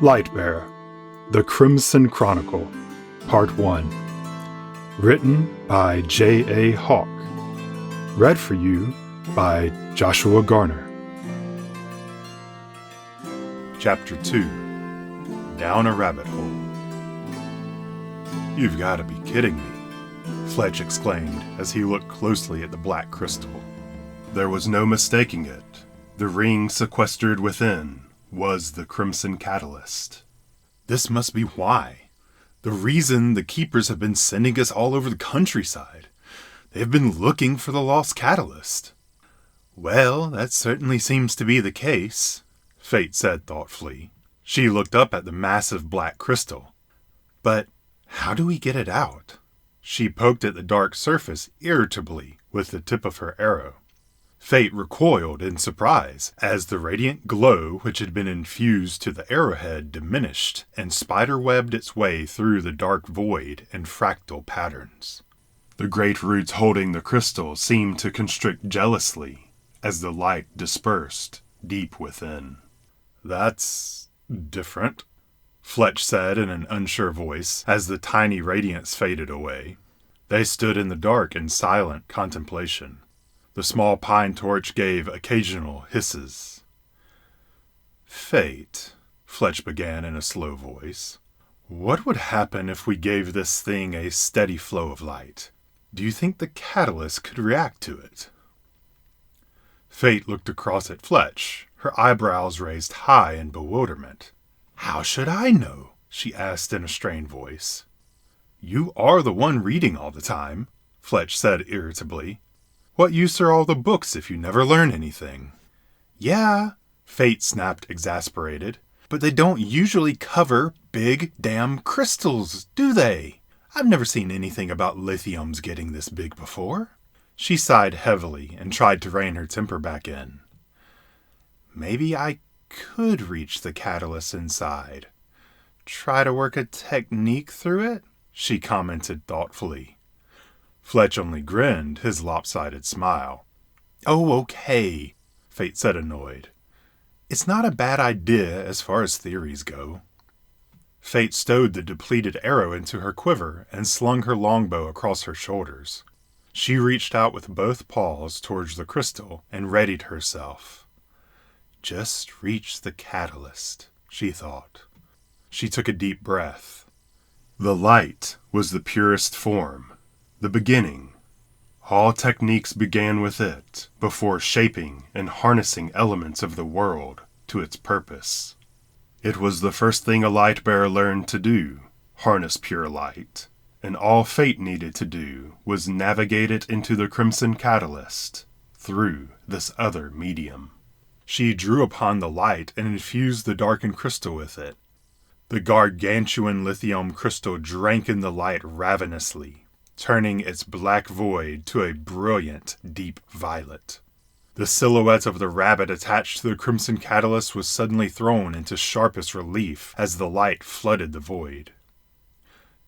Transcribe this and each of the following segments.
Lightbearer, The Crimson Chronicle, Part 1. Written by J.A. Hawk. Read for you by Joshua Garner. Chapter 2. Down a Rabbit Hole. "You've got to be kidding me," Fletch exclaimed as he looked closely at the black crystal. There was no mistaking it. The ring sequestered within was the crimson catalyst. This must be why. The reason the keepers have been sending us all over the countryside. They have been looking for the lost catalyst. Well, that certainly seems to be the case, Fate said thoughtfully. She looked up at the massive black crystal. But how do we get it out? She poked at the dark surface irritably with the tip of her arrow. Fate recoiled in surprise as the radiant glow which had been infused to the arrowhead diminished and spiderwebbed its way through the dark void in fractal patterns. The great roots holding the crystal seemed to constrict jealously as the light dispersed deep within. "That's different," Fletch said in an unsure voice as the tiny radiance faded away. They stood in the dark in silent contemplation. The small pine torch gave occasional hisses. "Fate," Fletch began in a slow voice, "what would happen if we gave this thing a steady flow of light? Do you think the catalyst could react to it?" Fate looked across at Fletch, her eyebrows raised high in bewilderment. "How should I know?" she asked in a strained voice. "You are the one reading all the time," Fletch said irritably. "What use are all the books if you never learn anything?" "Yeah," Fate snapped exasperated, "but they don't usually cover big damn crystals, do they? I've never seen anything about lithiums getting this big before." She sighed heavily and tried to rein her temper back in. "Maybe I could reach the catalyst inside. Try to work a technique through it?" she commented thoughtfully. Fletch only grinned his lopsided smile. "Oh, okay," Fate said annoyed. "It's not a bad idea as far as theories go." Fate stowed the depleted arrow into her quiver and slung her longbow across her shoulders. She reached out with both paws towards the crystal and readied herself. Just reach the catalyst, she thought. She took a deep breath. The light was the purest form. The beginning. All techniques began with it, before shaping and harnessing elements of the world to its purpose. It was the first thing a Lightbearer learned to do, harness pure light, and all Fate needed to do was navigate it into the crimson catalyst, through this other medium. She drew upon the light and infused the darkened crystal with it. The gargantuan lithium crystal drank in the light ravenously, turning its black void to a brilliant, deep violet. The silhouette of the rabbit attached to the crimson catalyst was suddenly thrown into sharpest relief as the light flooded the void.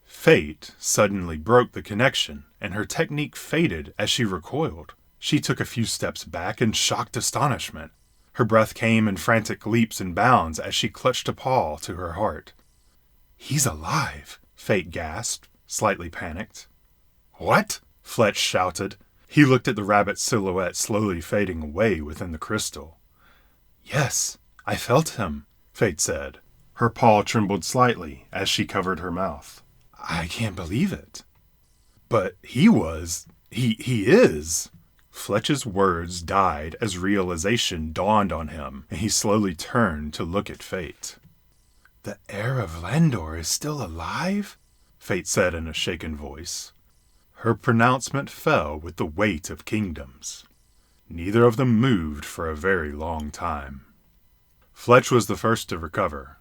Fate suddenly broke the connection, and her technique faded as she recoiled. She took a few steps back in shocked astonishment. Her breath came in frantic leaps and bounds as she clutched a paw to her heart. "He's alive," Fate gasped, slightly panicked. "What?" Fletch shouted. He looked at the rabbit's silhouette slowly fading away within the crystal. "Yes, I felt him," Fate said. Her paw trembled slightly as she covered her mouth. "I can't believe it." "But he is." Fletch's words died as realization dawned on him, and he slowly turned to look at Fate. "The heir of Yonder is still alive?" Fate said in a shaken voice. Her pronouncement fell with the weight of kingdoms. Neither of them moved for a very long time. Fletch was the first to recover.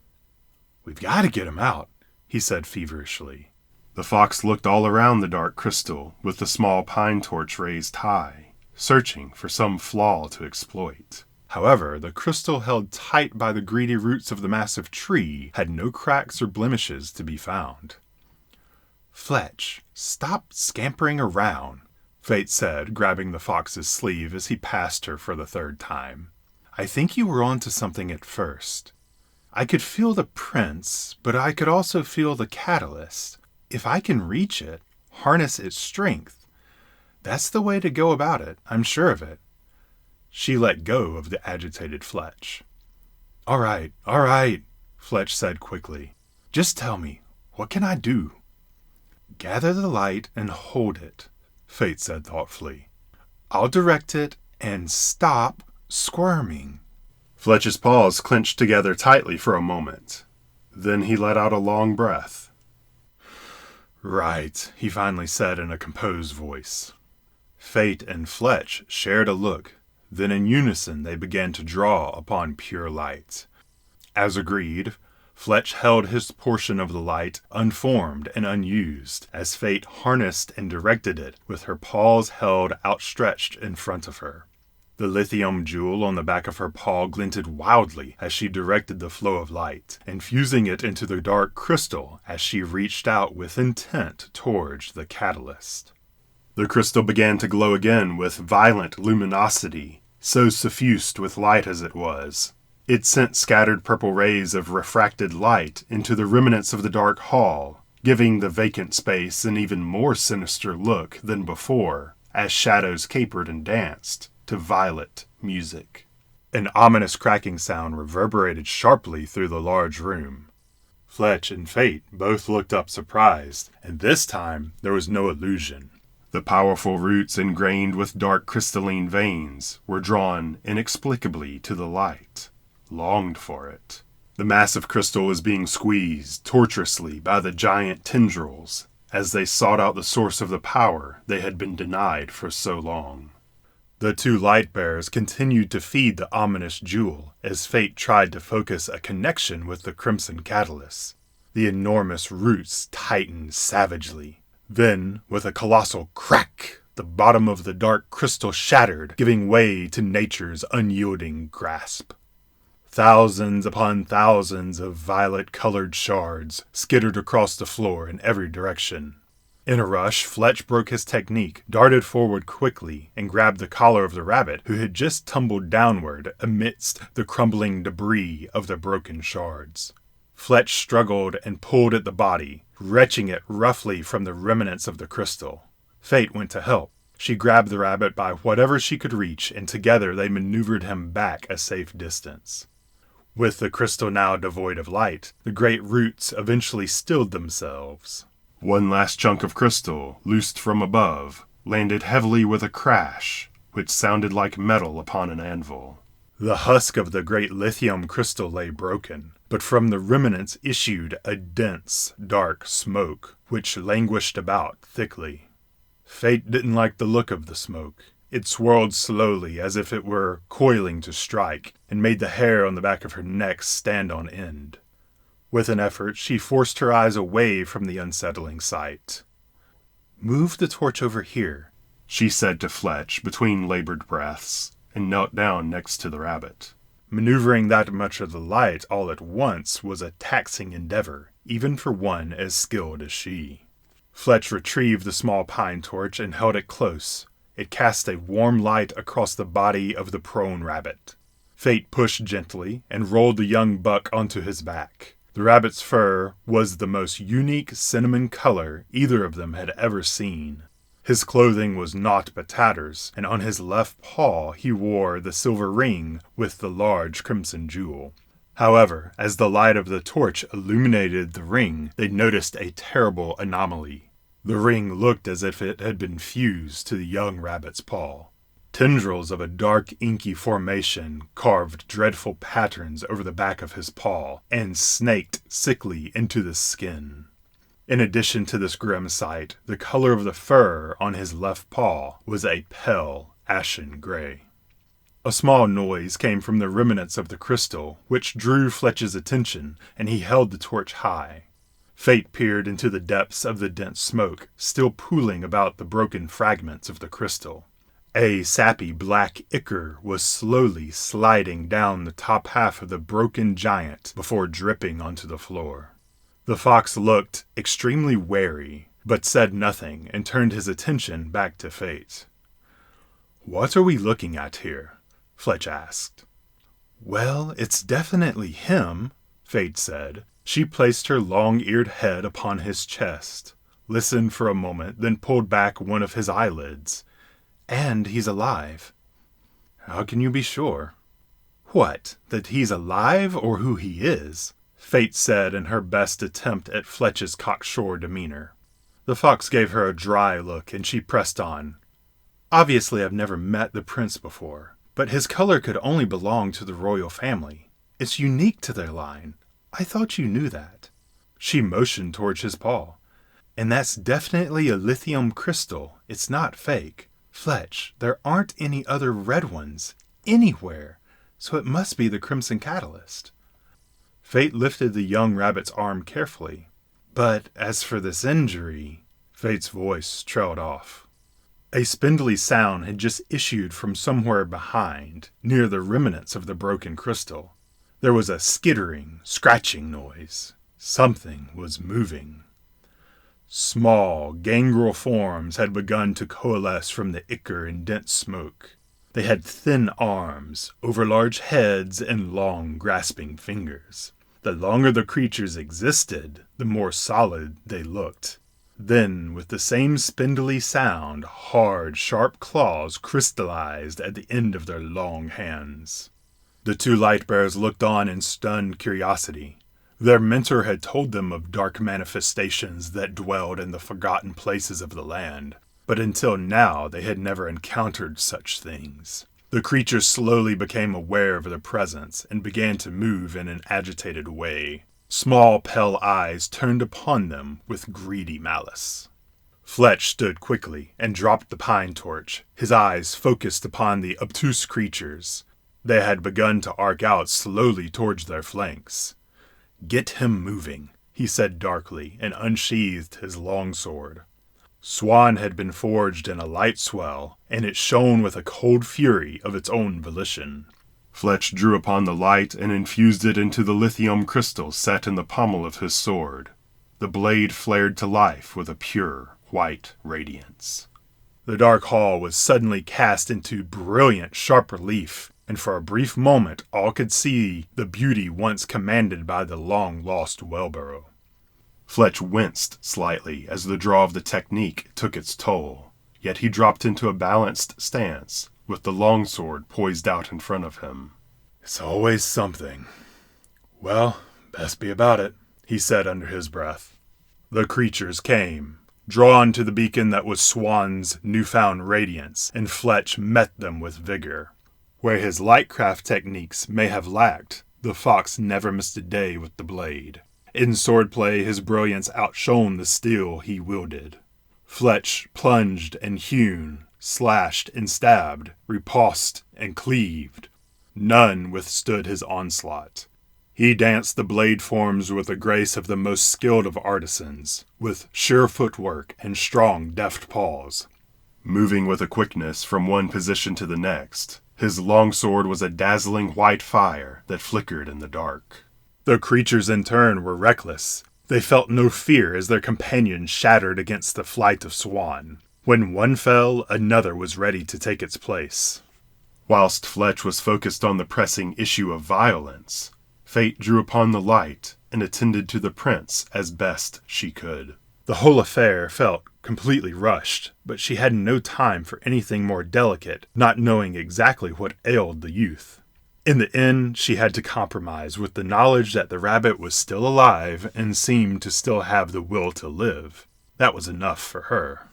"We've got to get him out," he said feverishly. The fox looked all around the dark crystal with the small pine torch raised high, searching for some flaw to exploit. However, the crystal held tight by the greedy roots of the massive tree had no cracks or blemishes to be found. "Fletch, stop scampering around," Fate said, grabbing the fox's sleeve as he passed her for the third time. I think you were onto something at first. I could feel the prince, but I could also feel the catalyst. If I can reach it, harness its strength, that's the way to go about it, I'm sure of it." She let go of the agitated Fletch. All right, Fletch said quickly. "Just tell me, what can I do?" "Gather the light and hold it," Fate said thoughtfully. "I'll direct it and stop squirming." Fletch's paws clenched together tightly for a moment. Then he let out a long breath. "Right," he finally said in a composed voice. Fate and Fletch shared a look. Then in unison they began to draw upon pure light. As agreed, Fletch held his portion of the light unformed and unused, as Fate harnessed and directed it with her paws held outstretched in front of her. The lithium jewel on the back of her paw glinted wildly as she directed the flow of light, infusing it into the dark crystal as she reached out with intent towards the catalyst. The crystal began to glow again with violent luminosity, so suffused with light as it was. It sent scattered purple rays of refracted light into the remnants of the dark hall, giving the vacant space an even more sinister look than before, as shadows capered and danced to violet music. An ominous cracking sound reverberated sharply through the large room. Fletch and Fate both looked up surprised, and this time there was no illusion. The powerful roots ingrained with dark crystalline veins were drawn inexplicably to the light, longed for it. The massive crystal was being squeezed tortuously by the giant tendrils as they sought out the source of the power they had been denied for so long. The two Lightbearers continued to feed the ominous jewel as Fate tried to focus a connection with the crimson catalyst. The enormous roots tightened savagely. Then, with a colossal crack, the bottom of the dark crystal shattered, giving way to nature's unyielding grasp. Thousands upon thousands of violet-colored shards skittered across the floor in every direction. In a rush, Fletch broke his technique, darted forward quickly, and grabbed the collar of the rabbit, who had just tumbled downward amidst the crumbling debris of the broken shards. Fletch struggled and pulled at the body, wrenching it roughly from the remnants of the crystal. Fate went to help. She grabbed the rabbit by whatever she could reach, and together they maneuvered him back a safe distance. With the crystal now devoid of light, the great roots eventually stilled themselves. One last chunk of crystal, loosed from above, landed heavily with a crash, which sounded like metal upon an anvil. The husk of the great lithium crystal lay broken, but from the remnants issued a dense, dark smoke, which languished about thickly. Fate didn't like the look of the smoke. It swirled slowly as if it were coiling to strike, and made the hair on the back of her neck stand on end. With an effort, she forced her eyes away from the unsettling sight. "Move the torch over here," she said to Fletch between labored breaths, and knelt down next to the rabbit. Maneuvering that much of the light all at once was a taxing endeavor, even for one as skilled as she. Fletch retrieved the small pine torch and held it close. It cast a warm light across the body of the prone rabbit. Fate pushed gently and rolled the young buck onto his back. The rabbit's fur was the most unique cinnamon color either of them had ever seen. His clothing was naught but tatters, and on his left paw he wore the silver ring with the large crimson jewel. However, as the light of the torch illuminated the ring, they noticed a terrible anomaly. The ring looked as if it had been fused to the young rabbit's paw. Tendrils of a dark inky formation carved dreadful patterns over the back of his paw and snaked sickly into the skin. In addition to this grim sight, the color of the fur on his left paw was a pale, ashen gray. A small noise came from the remnants of the crystal, which drew Fletch's attention, and he held the torch high. Fate peered into the depths of the dense smoke, still pooling about the broken fragments of the crystal. A sappy black ichor was slowly sliding down the top half of the broken giant before dripping onto the floor. The fox looked extremely wary, but said nothing and turned his attention back to Fate. "What are we looking at here?" Fletch asked. Well, it's definitely him, Fate said. She placed her long-eared head upon his chest, listened for a moment, then pulled back one of his eyelids. And he's alive. How can you be sure? What, that he's alive or who he is? Fate said in her best attempt at Fletch's cocksure demeanor. The fox gave her a dry look and she pressed on. Obviously I've never met the prince before, but his color could only belong to the royal family. It's unique to their line. I thought you knew that. She motioned towards his paw. And that's definitely a lithium crystal. It's not fake. Fletch, there aren't any other red ones anywhere, so it must be the crimson catalyst. Fate lifted the young rabbit's arm carefully. But as for this injury, Fate's voice trailed off. A spindly sound had just issued from somewhere behind, near the remnants of the broken crystal. There was a skittering, scratching noise. Something was moving. Small, gangrel forms had begun to coalesce from the ichor and dense smoke. They had thin arms, overlarge heads, and long, grasping fingers. The longer the creatures existed, the more solid they looked. Then, with the same spindly sound, hard, sharp claws crystallized at the end of their long hands. The two Lightbearers looked on in stunned curiosity. Their mentor had told them of dark manifestations that dwelled in the forgotten places of the land, but until now they had never encountered such things. The creatures slowly became aware of their presence and began to move in an agitated way. Small, pale eyes turned upon them with greedy malice. Fletch stood quickly and dropped the pine torch, his eyes focused upon the obtuse creatures. They had begun to arc out slowly towards their flanks. "Get him moving," he said darkly, and unsheathed his longsword. Swan had been forged in a light swell, and it shone with a cold fury of its own volition. Fletch drew upon the light and infused it into the lithium crystal set in the pommel of his sword. The blade flared to life with a pure, white radiance. The dark hall was suddenly cast into brilliant, sharp relief, and for a brief moment all could see the beauty once commanded by the long-lost wheelbarrow. Fletch winced slightly as the draw of the technique took its toll, yet he dropped into a balanced stance, with the longsword poised out in front of him. "It's always something. Well, best be about it," he said under his breath. The creatures came, drawn to the beacon that was Swan's newfound radiance, and Fletch met them with vigor. Where his lightcraft techniques may have lacked, the fox never missed a day with the blade. In swordplay, his brilliance outshone the steel he wielded. Fletch plunged and hewn, slashed and stabbed, repulsed and cleaved. None withstood his onslaught. He danced the blade forms with the grace of the most skilled of artisans, with sure footwork and strong, deft paws. Moving with a quickness from one position to the next, his longsword was a dazzling white fire that flickered in the dark. The creatures in turn were reckless. They felt no fear as their companions shattered against the flight of Swan. When one fell, another was ready to take its place. Whilst Fletch was focused on the pressing issue of violence, Fate drew upon the light and attended to the prince as best she could. The whole affair felt completely rushed, but she had no time for anything more delicate, not knowing exactly what ailed the youth. In the end, she had to compromise with the knowledge that the rabbit was still alive and seemed to still have the will to live. That was enough for her.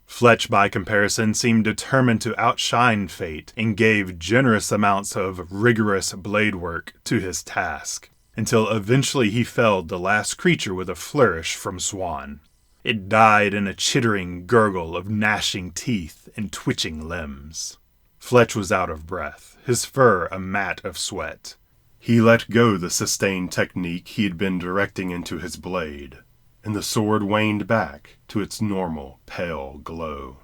Fletch, by comparison, seemed determined to outshine Fate and gave generous amounts of rigorous blade work to his task, until eventually he felled the last creature with a flourish from Swan. It died in a chittering gurgle of gnashing teeth and twitching limbs. Fletch was out of breath, his fur a mat of sweat. He let go the sustained technique he had been directing into his blade, and the sword waned back to its normal, pale glow.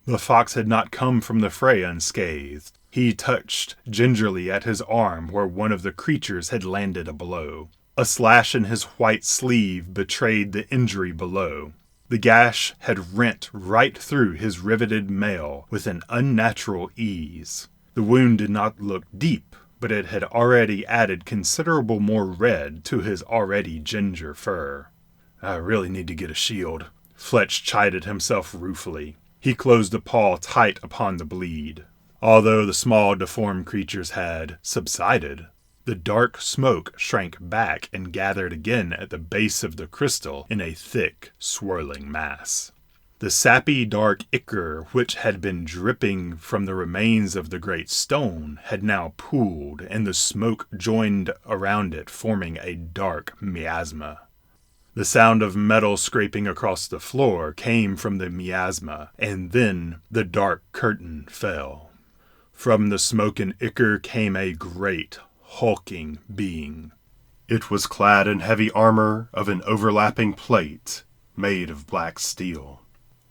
The fox had not come from the fray unscathed. He touched gingerly at his arm where one of the creatures had landed a blow. A slash in his white sleeve betrayed the injury below. The gash had rent right through his riveted mail with an unnatural ease. The wound did not look deep, but it had already added considerable more red to his already ginger fur. I really need to get a shield, Fletch chided himself ruefully. He closed the paw tight upon the bleed. Although the small deformed creatures had subsided, the dark smoke shrank back and gathered again at the base of the crystal in a thick, swirling mass. The sappy dark ichor which had been dripping from the remains of the great stone had now pooled, and the smoke joined around it, forming a dark miasma. The sound of metal scraping across the floor came from the miasma, and then the dark curtain fell. From the smoke and ichor came a great, hulking being. It was clad in heavy armor of an overlapping plate made of black steel.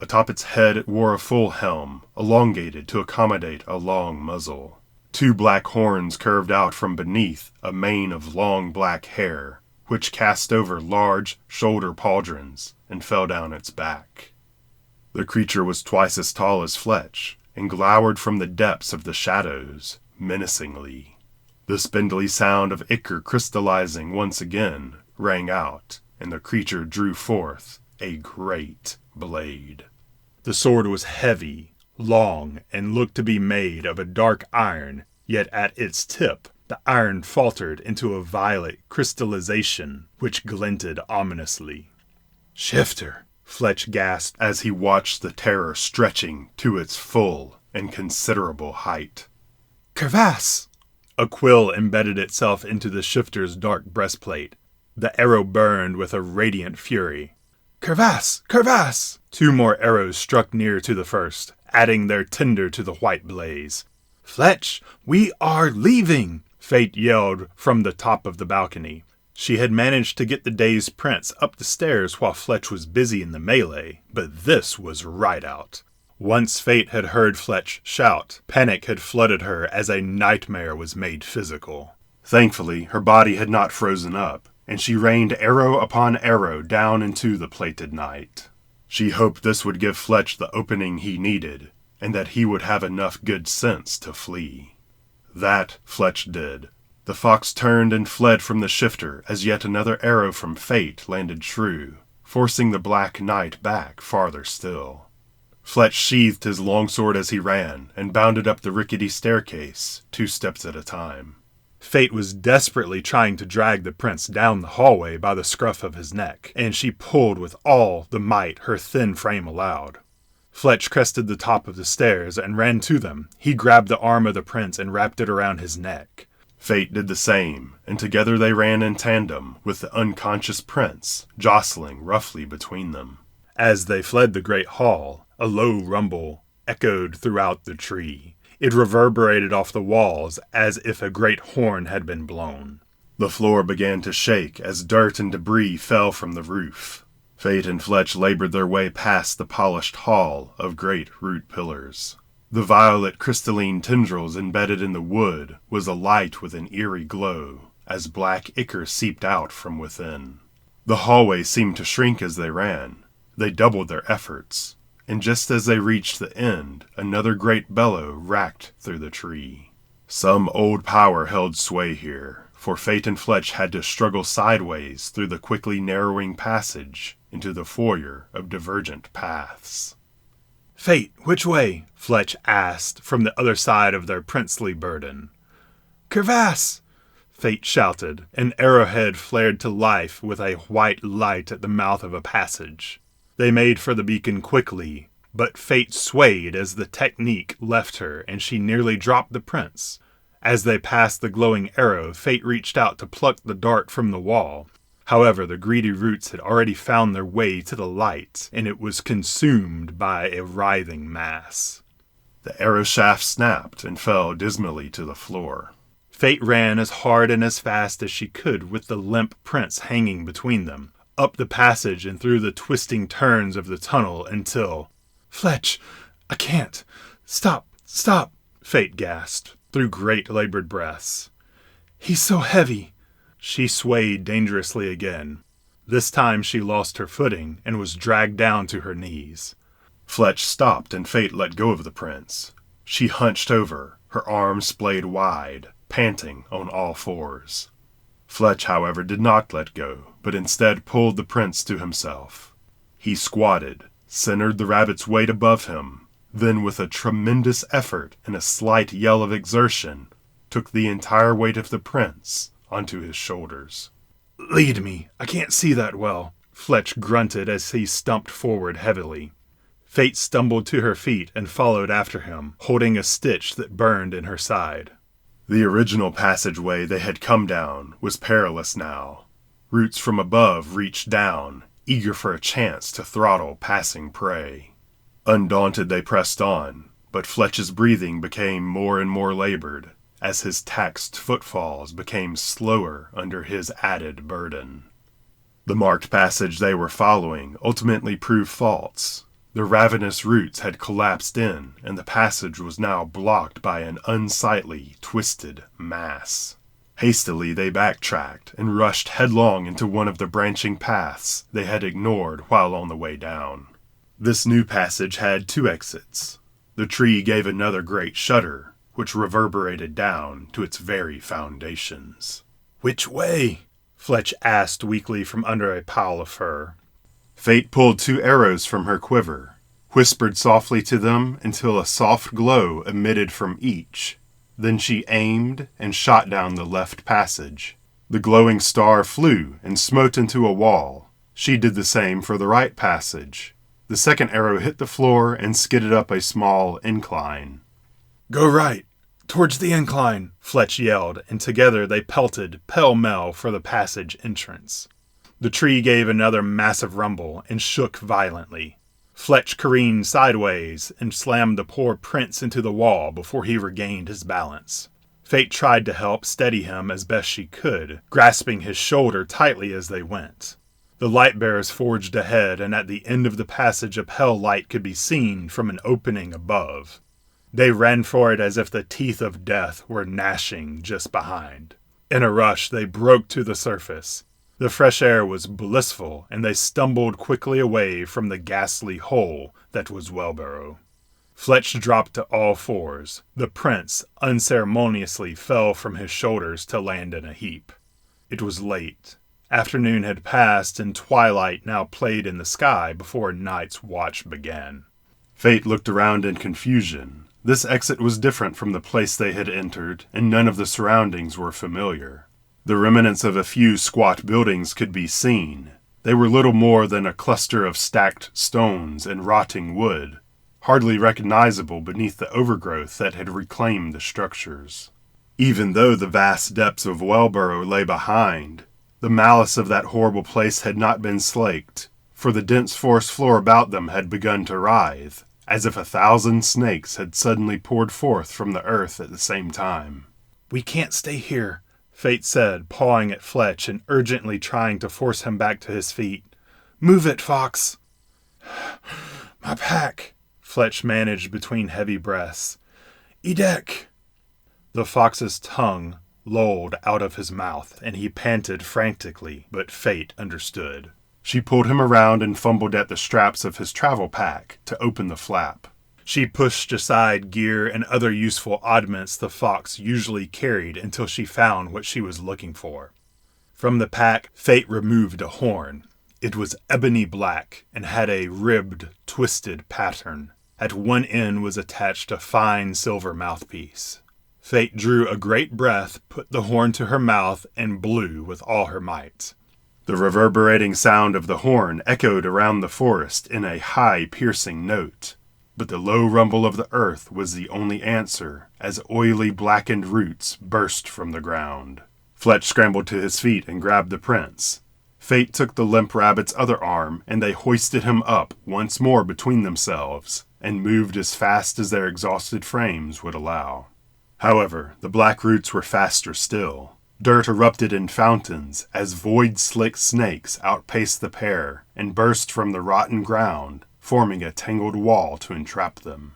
Atop its head it wore a full helm, elongated to accommodate a long muzzle. 2 black horns curved out from beneath a mane of long black hair, which cast over large shoulder pauldrons and fell down its back. The creature was twice as tall as Fletch, and glowered from the depths of the shadows, menacingly. The spindly sound of ichor crystallizing once again rang out, and the creature drew forth a great blade. The sword was heavy, long, and looked to be made of a dark iron, yet at its tip the iron faltered into a violet crystallization which glinted ominously. "Shifter," Fletch gasped as he watched the terror stretching to its full and considerable height. "Crevasse!" A quill embedded itself into the shifter's dark breastplate. The arrow burned with a radiant fury. "Crevasse! Crevasse!" 2 more arrows struck near to the first, adding their tinder to the white blaze. "Fletch, we are leaving!" Fate yelled from the top of the balcony. She had managed to get the dazed prince up the stairs while Fletch was busy in the melee, but this was right out. Once Fate had heard Fletch shout, panic had flooded her as a nightmare was made physical. Thankfully, her body had not frozen up, and she rained arrow upon arrow down into the plated night. She hoped this would give Fletch the opening he needed, and that he would have enough good sense to flee. That Fletch did. The fox turned and fled from the shifter as yet another arrow from Fate landed true, forcing the Black Knight back farther still. Fletch sheathed his longsword as he ran and bounded up the rickety staircase, 2 steps at a time. Fate was desperately trying to drag the prince down the hallway by the scruff of his neck, and she pulled with all the might her thin frame allowed. Fletch crested the top of the stairs and ran to them. He grabbed the arm of the prince and wrapped it around his neck. Fate did the same, and together they ran in tandem, with the unconscious prince jostling roughly between them. As they fled the great hall, a low rumble echoed throughout the tree. It reverberated off the walls as if a great horn had been blown. The floor began to shake as dirt and debris fell from the roof. Fate and Fletch labored their way past the polished hall of great root pillars. The violet crystalline tendrils embedded in the wood was alight with an eerie glow as black ichor seeped out from within. The hallway seemed to shrink as they ran. They doubled their efforts, and just as they reached the end, another great bellow racked through the tree. Some old power held sway here, for Fate and Fletch had to struggle sideways through the quickly narrowing passage into the foyer of divergent paths. "Fate, which way?" Fletch asked from the other side of their princely burden. "Crevasse!" Fate shouted. An arrowhead flared to life with a white light at the mouth of a passage. They made for the beacon quickly, but Fate swayed as the technique left her and she nearly dropped the prince. As they passed the glowing arrow, Fate reached out to pluck the dart from the wall. However, the greedy roots had already found their way to the light, and it was consumed by a writhing mass. The arrow shaft snapped and fell dismally to the floor. Fate ran as hard and as fast as she could with the limp prince hanging between them, up the passage and through the twisting turns of the tunnel until... "Fletch, I can't. Stop, stop," Fate gasped through great labored breaths. "He's so heavy." She swayed dangerously again. This time she lost her footing and was dragged down to her knees. Fletch stopped and Fate let go of the prince. She hunched over, her arms splayed wide, panting on all fours. Fletch, however, did not let go, but instead pulled the prince to himself. He squatted, centered the rabbit's weight above him, then with a tremendous effort and a slight yell of exertion, took the entire weight of the prince onto his shoulders. "Lead me, I can't see that well," Fletch grunted as he stumped forward heavily. Fate stumbled to her feet and followed after him, holding a stitch that burned in her side. The original passageway they had come down was perilous now. Roots from above reached down, eager for a chance to throttle passing prey. Undaunted they pressed on, but Fletch's breathing became more and more labored, as his taxed footfalls became slower under his added burden. The marked passage they were following ultimately proved false. The ravenous roots had collapsed in, and the passage was now blocked by an unsightly, twisted mass. Hastily they backtracked and rushed headlong into one of the branching paths they had ignored while on the way down. This new passage had 2 exits. The tree gave another great shudder, which reverberated down to its very foundations. "Which way?" Fletch asked weakly from under a pile of fur. Fate pulled 2 arrows from her quiver, whispered softly to them until a soft glow emitted from each. Then she aimed and shot down the left passage. The glowing star flew and smote into a wall. She did the same for the right passage. The second arrow hit the floor and skidded up a small incline. "Go right, towards the incline," Fletch yelled, and together they pelted pell-mell for the passage entrance. The tree gave another massive rumble and shook violently. Fletch careened sideways and slammed the poor prince into the wall before he regained his balance. Fate tried to help steady him as best she could, grasping his shoulder tightly as they went. The Lightbearers forged ahead, and at the end of the passage a pale light could be seen from an opening above. They ran for it as if the teeth of death were gnashing just behind. In a rush, they broke to the surface. The fresh air was blissful, and they stumbled quickly away from the ghastly hole that was Wellborough. Fletch dropped to all fours. The prince unceremoniously fell from his shoulders to land in a heap. It was late. Afternoon had passed, and twilight now played in the sky before night's watch began. Fate looked around in confusion. This exit was different from the place they had entered, and none of the surroundings were familiar. The remnants of a few squat buildings could be seen. They were little more than a cluster of stacked stones and rotting wood, hardly recognizable beneath the overgrowth that had reclaimed the structures. Even though the vast depths of Wellborough lay behind, the malice of that horrible place had not been slaked, for the dense forest floor about them had begun to writhe, as if 1,000 snakes had suddenly poured forth from the earth at the same time. "We can't stay here," Fate said, pawing at Fletch and urgently trying to force him back to his feet. "Move it, Fox!" "My pack," Fletch managed between heavy breaths. "Edek!" The fox's tongue lolled out of his mouth, and he panted frantically, but Fate understood. She pulled him around and fumbled at the straps of his travel pack to open the flap. She pushed aside gear and other useful oddments the fox usually carried until she found what she was looking for. From the pack, Fate removed a horn. It was ebony black and had a ribbed, twisted pattern. At one end was attached a fine silver mouthpiece. Fate drew a great breath, put the horn to her mouth, and blew with all her might. The reverberating sound of the horn echoed around the forest in a high, piercing note. But the low rumble of the earth was the only answer, as oily, blackened roots burst from the ground. Fletch scrambled to his feet and grabbed the prince. Fate took the limp rabbit's other arm, and they hoisted him up once more between themselves, and moved as fast as their exhausted frames would allow. However, the black roots were faster still. Dirt erupted in fountains as void-slick snakes outpaced the pair and burst from the rotten ground, forming a tangled wall to entrap them.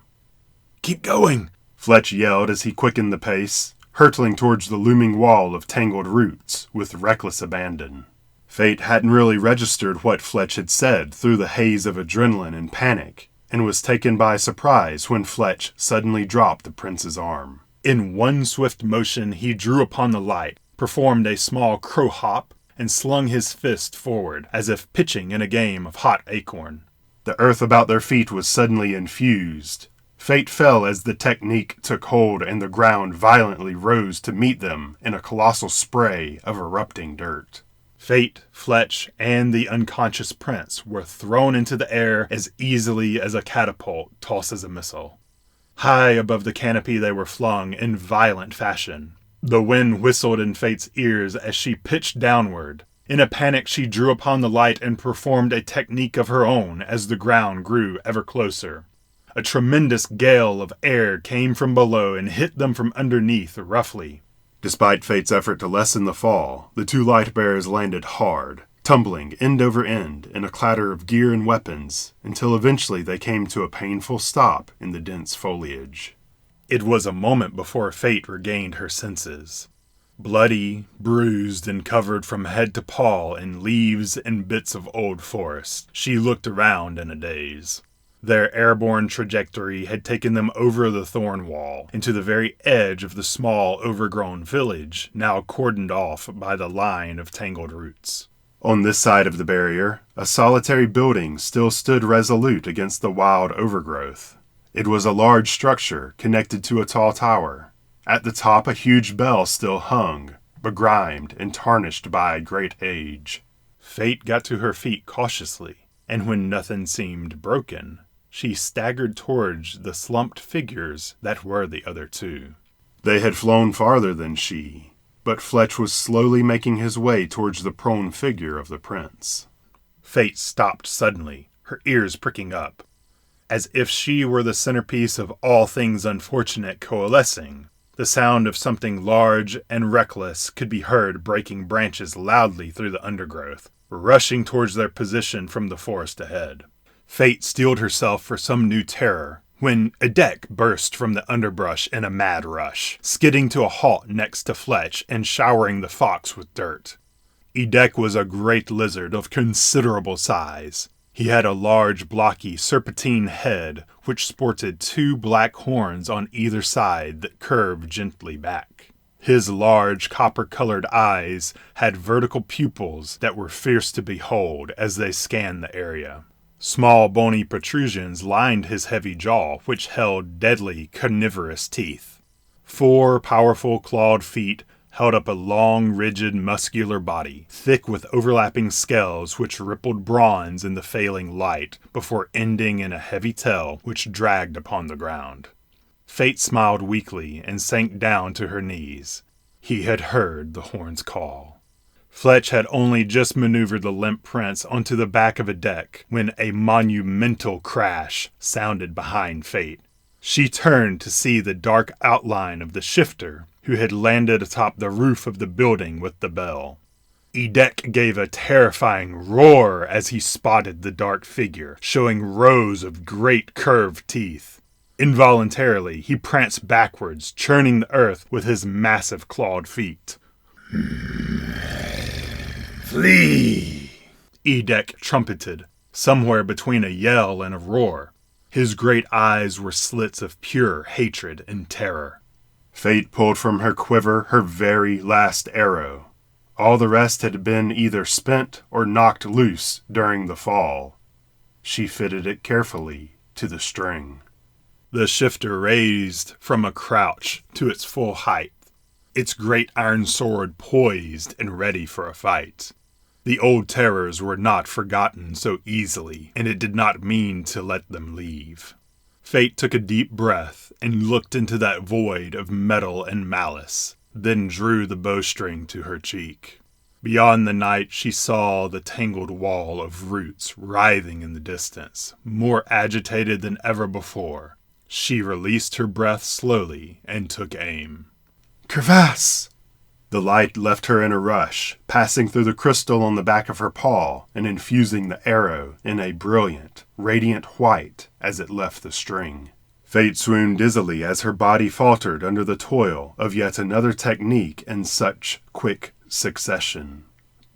"Keep going!" Fletch yelled as he quickened the pace, hurtling towards the looming wall of tangled roots with reckless abandon. Fate hadn't really registered what Fletch had said through the haze of adrenaline and panic, and was taken by surprise when Fletch suddenly dropped the prince's arm. In one swift motion, he drew upon the light, performed a small crow hop, and slung his fist forward, as if pitching in a game of hot acorn. The earth about their feet was suddenly infused. Fate fell as the technique took hold, and the ground violently rose to meet them in a colossal spray of erupting dirt. Fate, Fletch, and the unconscious prince were thrown into the air as easily as a catapult tosses a missile. High above the canopy they were flung in violent fashion. The wind whistled in Fate's ears as she pitched downward. In a panic, she drew upon the light and performed a technique of her own as the ground grew ever closer. A tremendous gale of air came from below and hit them from underneath roughly. Despite Fate's effort to lessen the fall, the two Lightbearers landed hard, tumbling end over end in a clatter of gear and weapons, until eventually they came to a painful stop in the dense foliage. It was a moment before Fate regained her senses. Bloody, bruised, and covered from head to paw in leaves and bits of old forest, she looked around in a daze. Their airborne trajectory had taken them over the thorn wall, into the very edge of the small, overgrown village, now cordoned off by the line of tangled roots. On this side of the barrier, a solitary building still stood resolute against the wild overgrowth. It was a large structure connected to a tall tower. At the top, a huge bell still hung, begrimed and tarnished by great age. Fate got to her feet cautiously, and when nothing seemed broken, she staggered towards the slumped figures that were the other two. They had flown farther than she, but Fletch was slowly making his way towards the prone figure of the prince. Fate stopped suddenly, her ears pricking up. As if she were the centerpiece of all things unfortunate coalescing, the sound of something large and reckless could be heard breaking branches loudly through the undergrowth, rushing towards their position from the forest ahead. Fate steeled herself for some new terror, when Edek burst from the underbrush in a mad rush, skidding to a halt next to Fletch and showering the fox with dirt. Edek was a great lizard of considerable size. He had a large, blocky, serpentine head, which sported two black horns on either side that curved gently back. His large, copper-colored eyes had vertical pupils that were fierce to behold as they scanned the area. Small bony protrusions lined his heavy jaw, which held deadly carnivorous teeth. 4 powerful clawed feet held up a long, rigid, muscular body, thick with overlapping scales which rippled bronze in the failing light before ending in a heavy tail which dragged upon the ground. Fate smiled weakly and sank down to her knees. He had heard the horn's call. Fletch had only just maneuvered the limp prince onto the back of a deck when a monumental crash sounded behind Fate. She turned to see the dark outline of the shifter who had landed atop the roof of the building with the bell. Edek gave a terrifying roar as he spotted the dark figure, showing rows of great curved teeth. Involuntarily, he pranced backwards, churning the earth with his massive clawed feet. "Flee!" Edek trumpeted, somewhere between a yell and a roar. His great eyes were slits of pure hatred and terror. Fate pulled from her quiver her very last arrow. All the rest had been either spent or knocked loose during the fall. She fitted it carefully to the string. The shifter raised from a crouch to its full height, its great iron sword poised and ready for a fight. The old terrors were not forgotten so easily, and it did not mean to let them leave. Fate took a deep breath and looked into that void of metal and malice, then drew the bowstring to her cheek. Beyond the night, she saw the tangled wall of roots writhing in the distance, more agitated than ever before. She released her breath slowly and took aim. "Crevasse!" The light left her in a rush, passing through the crystal on the back of her paw and infusing the arrow in a brilliant, radiant white as it left the string. Fate swooned dizzily as her body faltered under the toil of yet another technique in such quick succession.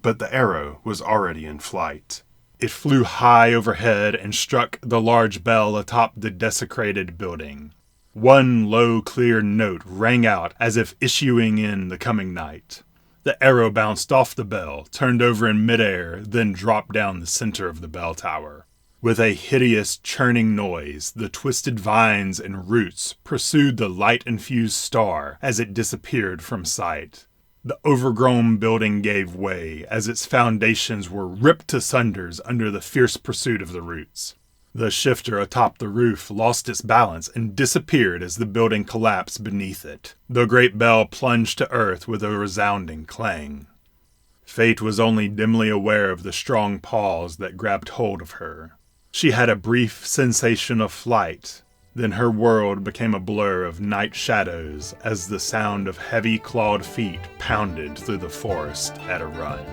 But the arrow was already in flight. It flew high overhead and struck the large bell atop the desecrated building. One low, clear note rang out as if issuing in the coming night. The arrow bounced off the bell, turned over in midair, then dropped down the center of the bell tower. With a hideous churning noise, the twisted vines and roots pursued the light-infused star as it disappeared from sight. The overgrown building gave way as its foundations were ripped to sunders under the fierce pursuit of the roots. The shifter atop the roof lost its balance and disappeared as the building collapsed beneath it. The great bell plunged to earth with a resounding clang. Fate was only dimly aware of the strong paws that grabbed hold of her. She had a brief sensation of flight, then her world became a blur of night shadows as the sound of heavy clawed feet pounded through the forest at a run.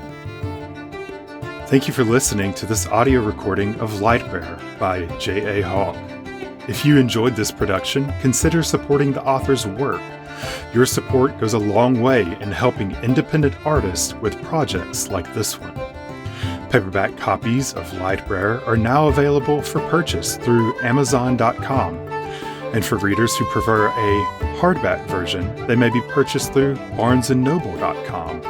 Thank you for listening to this audio recording of Lightbearer by J.A. Hawk. If you enjoyed this production, consider supporting the author's work. Your support goes a long way in helping independent artists with projects like this one. Paperback copies of Lightbearer are now available for purchase through Amazon.com. And for readers who prefer a hardback version, they may be purchased through BarnesandNoble.com.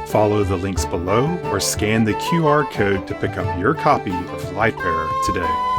Follow the links below or scan the QR code to pick up your copy of Lightbearer today.